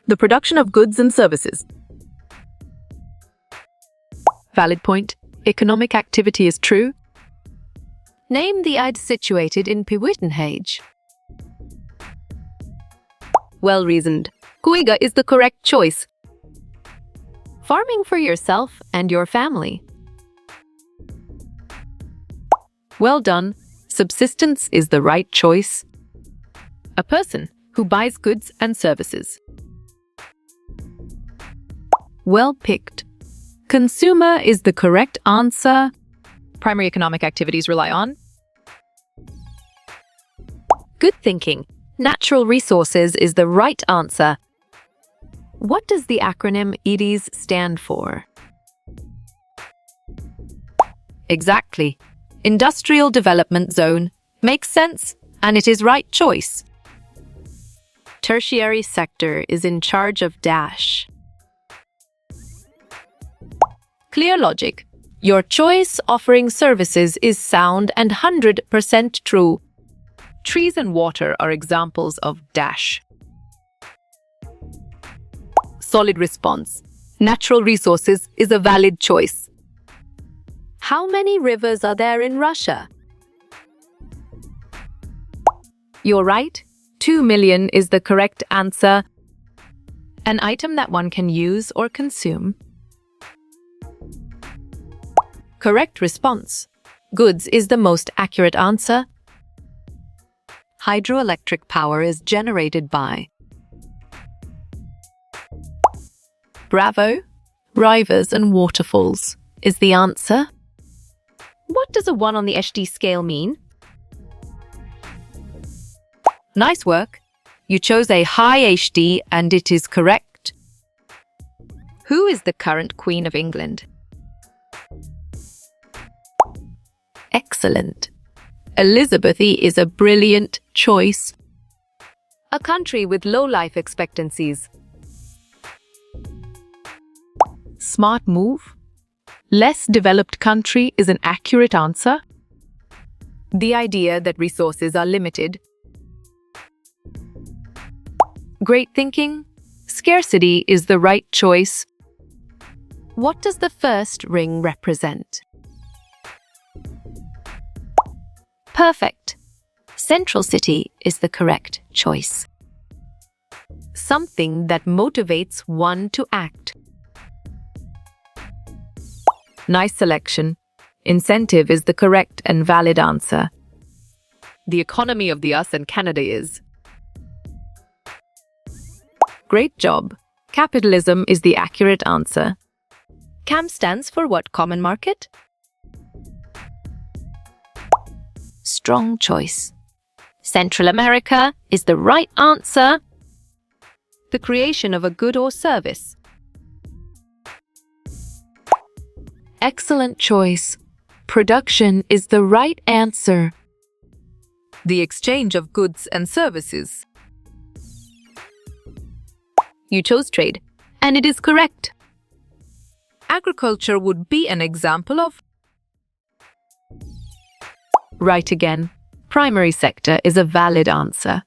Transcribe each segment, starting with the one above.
The production of goods and services. Valid point. Economic activity is true. Name the ide situated in Pewittenhage. Well reasoned. Cuiga is the correct choice. Farming for yourself and your family. Well done. Subsistence is the right choice. A person who buys goods and services. Well picked. Consumer is the correct answer. Primary economic activities rely on. Good thinking. Natural resources is the right answer. What does the acronym EDIS stand for? Exactly. Industrial Development Zone. Makes sense, and it is right choice. Tertiary sector is in charge of dash. Clear logic. Your choice offering services is sound and 100% true. Trees and water are examples of dash. Solid response. Natural resources is a valid choice. How many rivers are there in Russia? You're right. 2 million is the correct answer. An item that one can use or consume. Correct response. Goods is the most accurate answer. Hydroelectric power is generated by. Bravo. Rivers and waterfalls is the answer. What does a 1 on the HD scale mean? Nice work. You chose a high HD and it is correct. Who is the current Queen of England? Excellent. Elizabeth is a brilliant choice. A country with low life expectancies. Smart move. Less developed country is an accurate answer. The idea that resources are limited. Great thinking. Scarcity is the right choice. What does the first ring represent? Perfect. Central city is the correct choice. Something that motivates one to act. Nice selection. Incentive is the correct and valid answer. The economy of the US and Canada is. Great job. Capitalism is the accurate answer. CAM stands for what common market? Strong choice. Central America is the right answer. The creation of a good or service. Excellent choice. Production is the right answer. The exchange of goods and services. You chose trade, and it is correct. Agriculture would be an example of. Right again. Primary sector is a valid answer.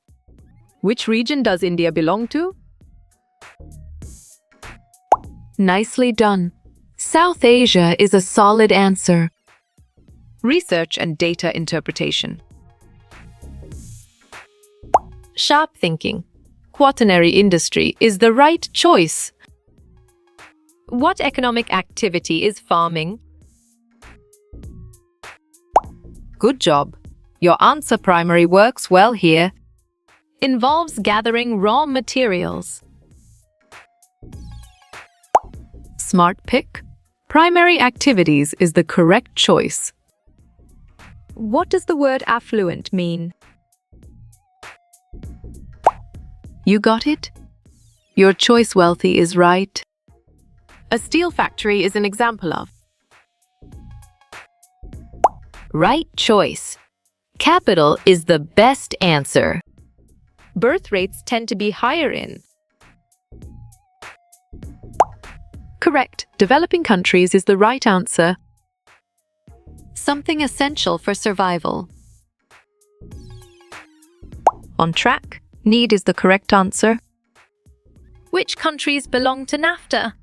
Which region does India belong to? Nicely done. South Asia is a solid answer. Research and data interpretation. Sharp thinking. Quaternary industry is the right choice. What economic activity is farming? Good job. Your answer primary works well here. Involves gathering raw materials. Smart pick. Primary activities is the correct choice. What does the word affluent mean? You got it? Your choice wealthy is right. A steel factory is an example of. Right choice. Capital is the best answer. Birth rates tend to be higher in. Correct. Developing countries is the right answer. Something essential for survival. On track. Need is the correct answer. Which countries belong to NAFTA?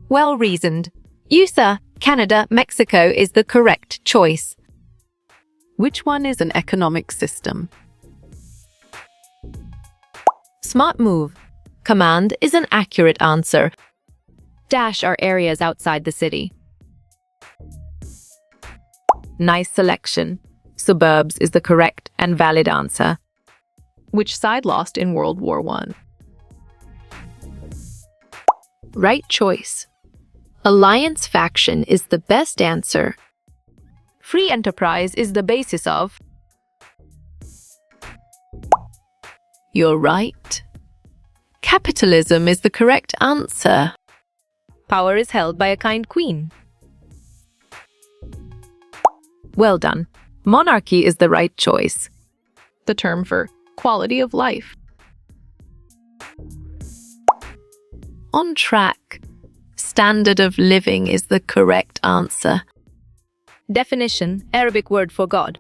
Well reasoned. USA, Canada, Mexico is the correct choice. Which one is an economic system? Smart move. Command is an accurate answer. Dash are areas outside the city. Nice selection. Suburbs is the correct and valid answer. Which side lost in World War I? Right choice. Alliance faction is the best answer. Free enterprise is the basis of. You're right. Capitalism is the correct answer. Power is held by a kind queen. Well done. Monarchy is the right choice. The term for quality of life. On track. Standard of living is the correct answer. Definition, Arabic word for God.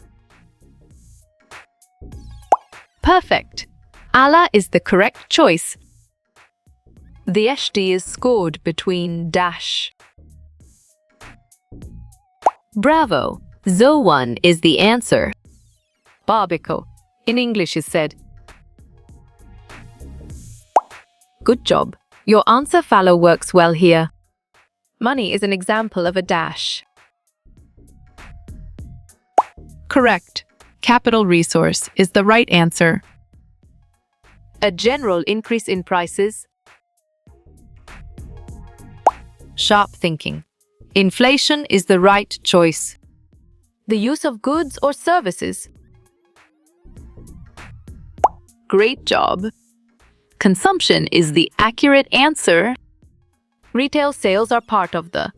Perfect. Allah is the correct choice. The HD is scored between dash. Bravo. Zowan is the answer. Barbico, in English is said. Good job. Your answer fallow works well here. Money is an example of a dash. Correct. Capital resource is the right answer. A general increase in prices. Sharp thinking. Inflation is the right choice. The use of goods or services. Great job. Consumption is the accurate answer. Retail sales are part of the.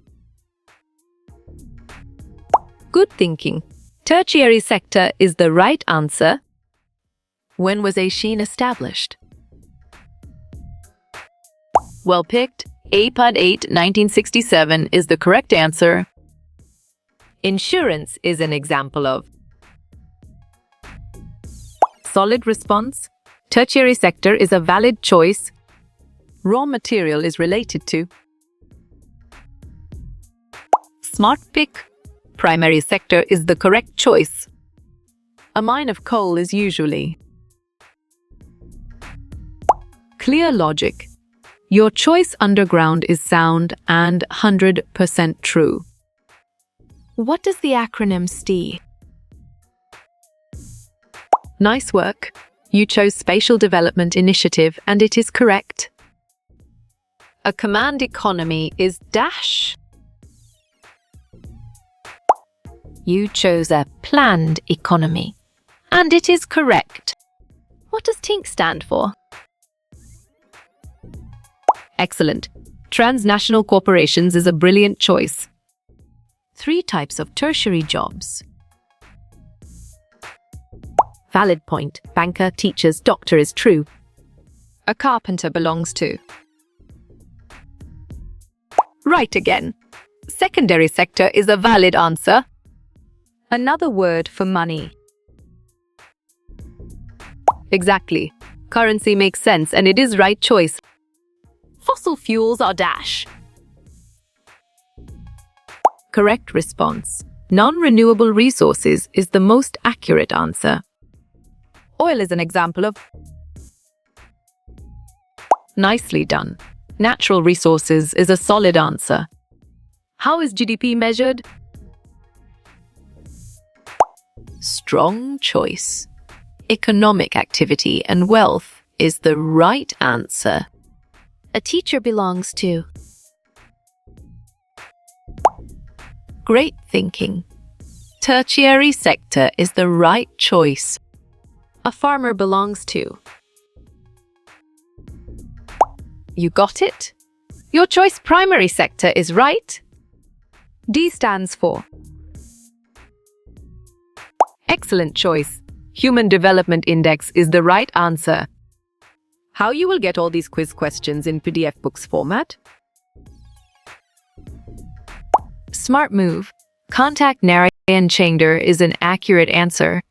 Good thinking. Tertiary sector is the right answer. When was Aishin established? Well picked. APUD 8, 1967 is the correct answer. Insurance is an example of. Solid response. Tertiary sector is a valid choice. Raw material is related to. Smart pick. Primary sector is the correct choice. A mine of coal is usually. Clear logic. Your choice underground is sound and 100% true. What does the acronym STI? Nice work. You chose Spatial Development Initiative and it is correct. A command economy is dash. You chose a planned economy and it is correct. What does TINC stand for? Excellent. Transnational corporations is a brilliant choice. 3 types of tertiary jobs. Valid point. Banker, teachers, doctor is true. A carpenter belongs to. Right again. Secondary sector is a valid answer. Another word for money. Exactly. Currency makes sense and it is right choice. Fossil fuels are dash. Correct response. Non-renewable resources is the most accurate answer. Oil is an example of. Nicely done. Natural resources is a solid answer. How is GDP measured? Strong choice. Economic activity and wealth is the right answer. A teacher belongs to. Great thinking. Tertiary sector is the right choice. A farmer belongs to. You got it? Your choice primary sector is right. D stands for. Excellent choice. Human Development Index is the right answer. How you will get all these quiz questions in PDF books format? Smart move. Contact Narayan Chengder is an accurate answer.